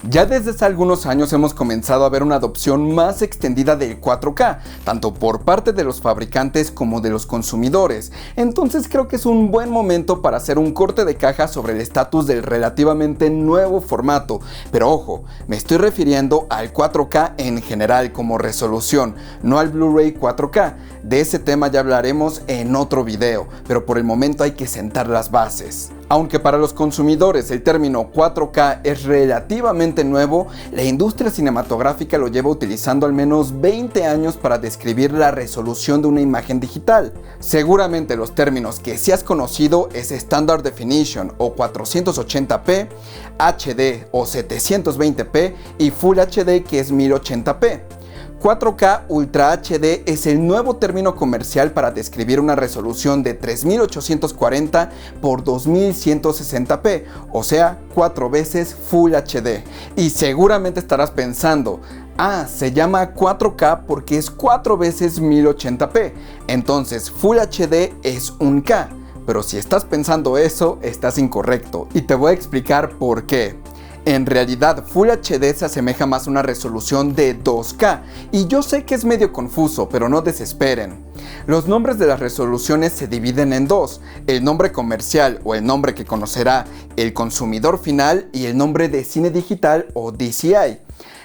Ya desde hace algunos años hemos comenzado a ver una adopción más extendida del 4K, tanto por parte de los fabricantes como de los consumidores. Entonces creo que es un buen momento para hacer un corte de caja sobre el estatus del relativamente nuevo formato. Pero ojo, me estoy refiriendo al 4K en general como resolución, no al Blu-ray 4K. De ese tema ya hablaremos en otro video, pero por el momento hay que sentar las bases. Aunque para los consumidores el término 4K es relativamente nuevo, la industria cinematográfica lo lleva utilizando al menos 20 años para describir la resolución de una imagen digital. Seguramente los términos que sí has conocido es Standard Definition o 480p, HD o 720p y Full HD que es 1080p. 4K Ultra HD es el nuevo término comercial para describir una resolución de 3840 por 2160p, o sea, 4 veces Full HD. Y seguramente estarás pensando, se llama 4K porque es 4 veces 1080p, entonces Full HD es un K. Pero si estás pensando eso, estás incorrecto, y te voy a explicar por qué. En realidad, Full HD se asemeja más a una resolución de 2K, y yo sé que es medio confuso, pero no desesperen. Los nombres de las resoluciones se dividen en dos: el nombre comercial o el nombre que conocerá el consumidor final y el nombre de cine digital o DCI.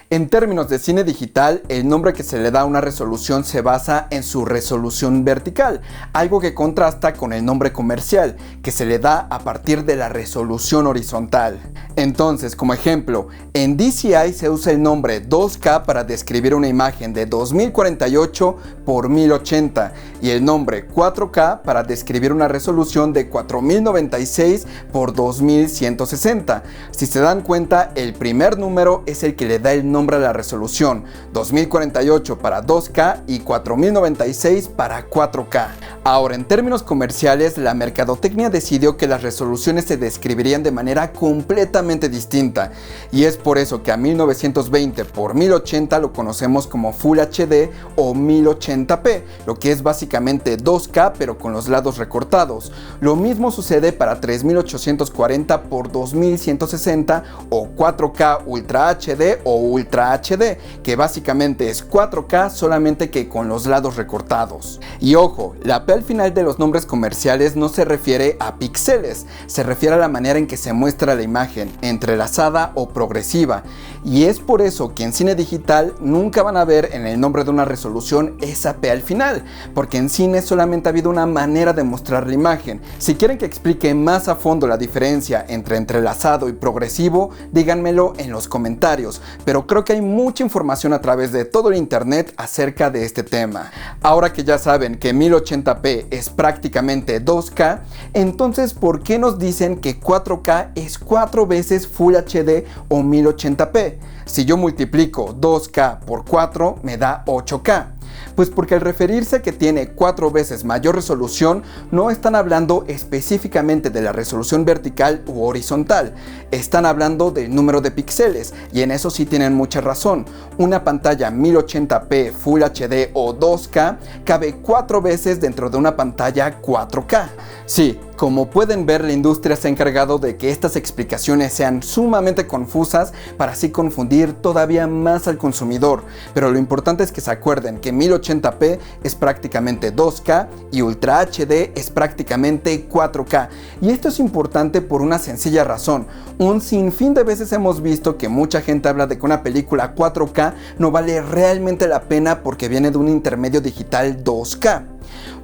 En términos de cine digital, el nombre que se le da a una resolución se basa en su resolución vertical, algo que contrasta con el nombre comercial, que se le da a partir de la resolución horizontal. Entonces, como ejemplo, en DCI se usa el nombre 2K para describir una imagen de 2048 por 1080 y el nombre 4K para describir una resolución de 4096 por 2160. Si se dan cuenta, el primer número es el que le da el nombre a la resolución, 2048 para 2K y 4096 para 4K. Ahora, en términos comerciales, la mercadotecnia decidió que las resoluciones se describirían de manera completamente distinta, y es por eso que a 1920 por 1080 lo conocemos como Full HD o 1080p, lo que es básicamente 2K pero con los lados recortados. Lo mismo sucede para 3840 por 2160 o 4K Ultra HD o Ultra HD, que básicamente es 4K solamente que con los lados recortados. Y ojo, la P al final de los nombres comerciales no se refiere a píxeles, se refiere a la manera en que se muestra la imagen, entrelazada o progresiva, y es por eso que en cine digital nunca van a ver en el nombre de una resolución esa P al final, porque en cine solamente ha habido una manera de mostrar la imagen. Si quieren que explique más a fondo la diferencia entre entrelazado y progresivo, díganmelo en los comentarios, pero creo que hay mucha información a través de todo el internet acerca de este tema. Ahora que ya saben que 1080p es prácticamente 2K, entonces ¿por qué nos dicen que 4K es 4 veces Full HD o 1080p? Si yo multiplico 2K por 4 me da 8K. Pues porque al referirse a que tiene 4 veces mayor resolución, no están hablando específicamente de la resolución vertical u horizontal, están hablando del número de píxeles, y en eso sí tienen mucha razón. Una pantalla 1080p Full HD o 2K cabe 4 veces dentro de una pantalla 4K. Sí, como pueden ver, la industria se ha encargado de que estas explicaciones sean sumamente confusas para así confundir todavía más al consumidor, pero lo importante es que se acuerden que 1080p es prácticamente 2K y Ultra HD es prácticamente 4K, y esto es importante por una sencilla razón. Un sinfín de veces hemos visto que mucha gente habla de que una película 4K no vale realmente la pena porque viene de un intermedio digital 2K.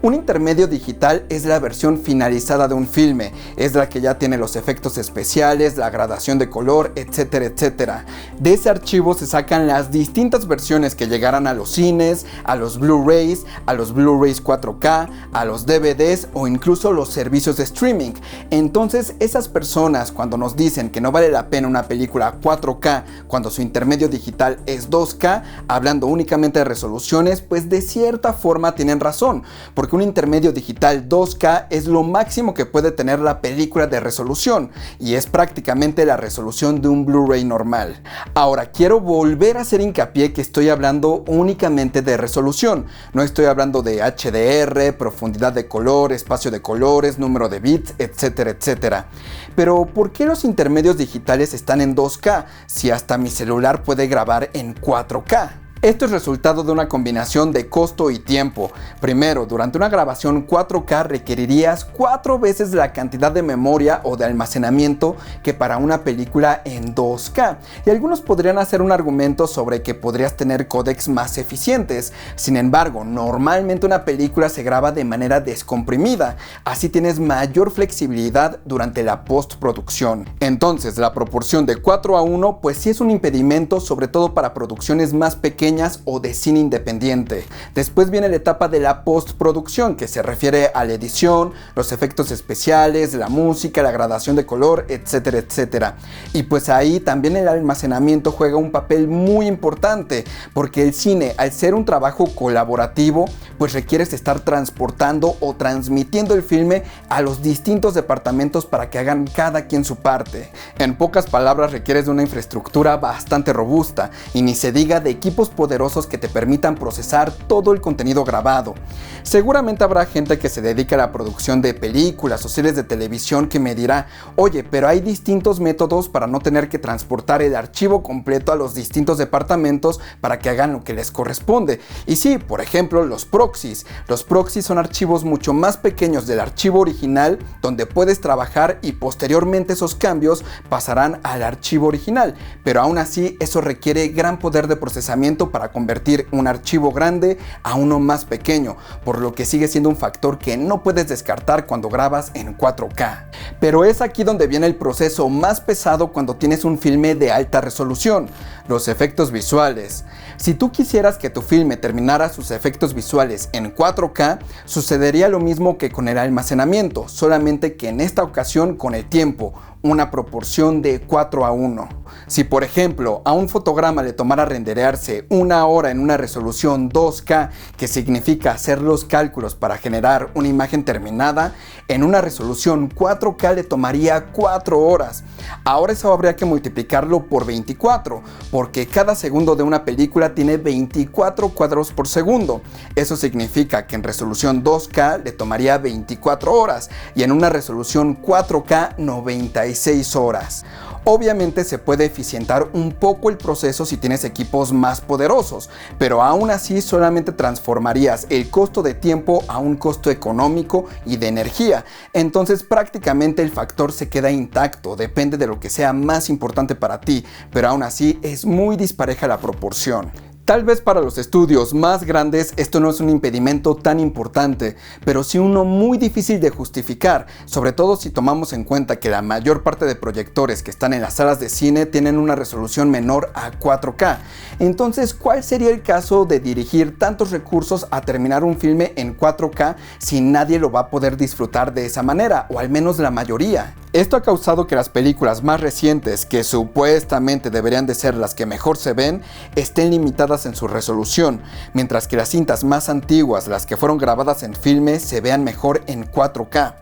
Un intermedio digital es la versión finalizada de un filme, es la que ya tiene los efectos especiales, la gradación de color, etcétera, etcétera. De ese archivo se sacan las distintas versiones que llegarán a los cines, a los Blu-rays, a los Blu-rays 4K, a los DVDs o incluso los servicios de streaming. Entonces, esas personas cuando nos dicen que no vale la pena una película 4K cuando su intermedio digital es 2K, hablando únicamente de resoluciones, pues de cierta forma tienen razón, porque porque un intermedio digital 2K es lo máximo que puede tener la película de resolución y es prácticamente la resolución de un Blu-ray normal. Ahora, quiero volver a hacer hincapié que estoy hablando únicamente de resolución, no estoy hablando de HDR, profundidad de color, espacio de colores, número de bits, etcétera, etcétera. Pero, ¿por qué los intermedios digitales están en 2K si hasta mi celular puede grabar en 4K? Esto es resultado de una combinación de costo y tiempo. Primero, durante una grabación 4K requerirías 4 veces la cantidad de memoria o de almacenamiento que para una película en 2K. Y algunos podrían hacer un argumento sobre que podrías tener códecs más eficientes. Sin embargo, normalmente una película se graba de manera descomprimida. Así tienes mayor flexibilidad durante la postproducción. Entonces, la proporción de 4:1 pues sí es un impedimento, sobre todo para producciones más pequeñas o de cine independiente. Después viene la etapa de la postproducción, que se refiere a la edición, los efectos especiales, la música, la gradación de color, etcétera, etcétera. Y pues ahí también el almacenamiento juega un papel muy importante, porque el cine, al ser un trabajo colaborativo, pues requieres estar transportando o transmitiendo el filme a los distintos departamentos para que hagan cada quien su parte. En pocas palabras, requieres de una infraestructura bastante robusta, y ni se diga de equipos poderosos que te permitan procesar todo el contenido grabado. Seguramente habrá gente que se dedica a la producción de películas o series de televisión que me dirá: oye, pero hay distintos métodos para no tener que transportar el archivo completo a los distintos departamentos para que hagan lo que les corresponde. Y sí, por ejemplo, los proxies. Los proxies son archivos mucho más pequeños del archivo original donde puedes trabajar y posteriormente esos cambios pasarán al archivo original. Pero aún así, eso requiere gran poder de procesamiento para convertir un archivo grande a uno más pequeño, por lo que sigue siendo un factor que no puedes descartar cuando grabas en 4K. Pero es aquí donde viene el proceso más pesado cuando tienes un filme de alta resolución: los efectos visuales. Si tú quisieras que tu filme terminara sus efectos visuales en 4K, sucedería lo mismo que con el almacenamiento, solamente que en esta ocasión con el tiempo, una proporción de 4:1. Si por ejemplo a un fotograma le tomara renderearse 1 hora en una resolución 2K, que significa hacer los cálculos para generar una imagen terminada, en una resolución 4K le tomaría 4 horas. Ahora eso habría que multiplicarlo por 24, porque cada segundo de una película tiene 24 cuadros por segundo. Eso significa que en resolución 2K le tomaría 24 horas y en una resolución 4K 96 horas. Obviamente se puede eficientar un poco el proceso si tienes equipos más poderosos, pero aún así solamente transformarías el costo de tiempo a un costo económico y de energía. Entonces prácticamente el factor se queda intacto, depende de lo que sea más importante para ti, pero aún así es muy dispareja la proporción. Tal vez para los estudios más grandes esto no es un impedimento tan importante, pero sí uno muy difícil de justificar, sobre todo si tomamos en cuenta que la mayor parte de proyectores que están en las salas de cine tienen una resolución menor a 4K. Entonces, ¿cuál sería el caso de dirigir tantos recursos a terminar un filme en 4K si nadie lo va a poder disfrutar de esa manera, o al menos la mayoría? Esto ha causado que las películas más recientes, que supuestamente deberían de ser las que mejor se ven, estén limitadas en su resolución, mientras que las cintas más antiguas, las que fueron grabadas en filme, se vean mejor en 4K.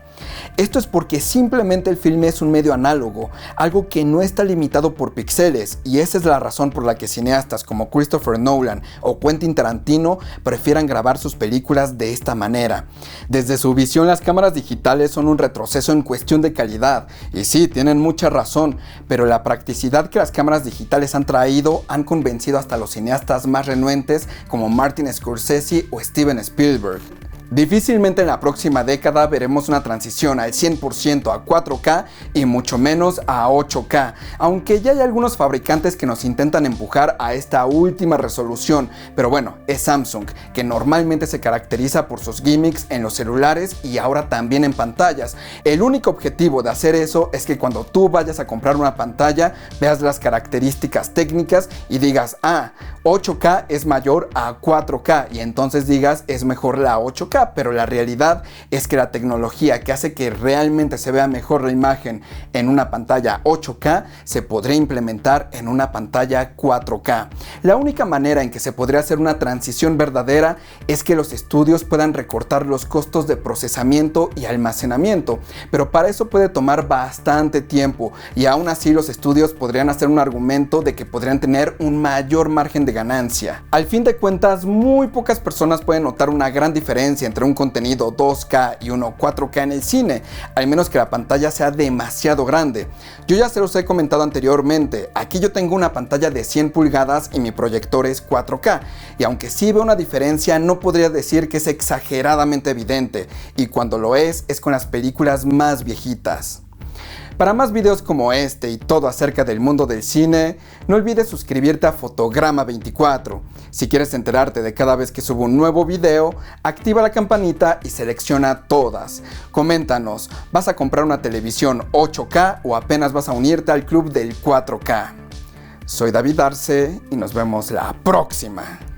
Esto es porque simplemente el filme es un medio análogo, algo que no está limitado por píxeles, y esa es la razón por la que cineastas como Christopher Nolan o Quentin Tarantino prefieran grabar sus películas de esta manera. Desde su visión, las cámaras digitales son un retroceso en cuestión de calidad, y sí, tienen mucha razón, pero la practicidad que las cámaras digitales han traído han convencido hasta los cineastas más renuentes como Martin Scorsese o Steven Spielberg. Difícilmente en la próxima década veremos una transición al 100% a 4K y mucho menos a 8K, aunque ya hay algunos fabricantes que nos intentan empujar a esta última resolución, pero bueno, es Samsung, que normalmente se caracteriza por sus gimmicks en los celulares y ahora también en pantallas. El único objetivo de hacer eso es que cuando tú vayas a comprar una pantalla, veas las características técnicas y digas, 8K es mayor a 4K, y entonces digas, es mejor la 8K. 4K, pero la realidad es que la tecnología que hace que realmente se vea mejor la imagen en una pantalla 8K se podría implementar en una pantalla 4K. La única manera en que se podría hacer una transición verdadera es que los estudios puedan recortar los costos de procesamiento y almacenamiento, pero para eso puede tomar bastante tiempo y aún así los estudios podrían hacer un argumento de que podrían tener un mayor margen de ganancia. Al fin de cuentas, muy pocas personas pueden notar una gran diferencia entre un contenido 2K y uno 4K en el cine, al menos que la pantalla sea demasiado grande. Yo ya se los he comentado anteriormente, aquí yo tengo una pantalla de 100 pulgadas y mi proyector es 4K, y aunque sí veo una diferencia, no podría decir que es exageradamente evidente, y cuando lo es con las películas más viejitas. Para más videos como este y todo acerca del mundo del cine, no olvides suscribirte a Fotograma 24. Si quieres enterarte de cada vez que subo un nuevo video, activa la campanita y selecciona todas. Coméntanos, ¿vas a comprar una televisión 8K o apenas vas a unirte al club del 4K? Soy David Arce y nos vemos la próxima.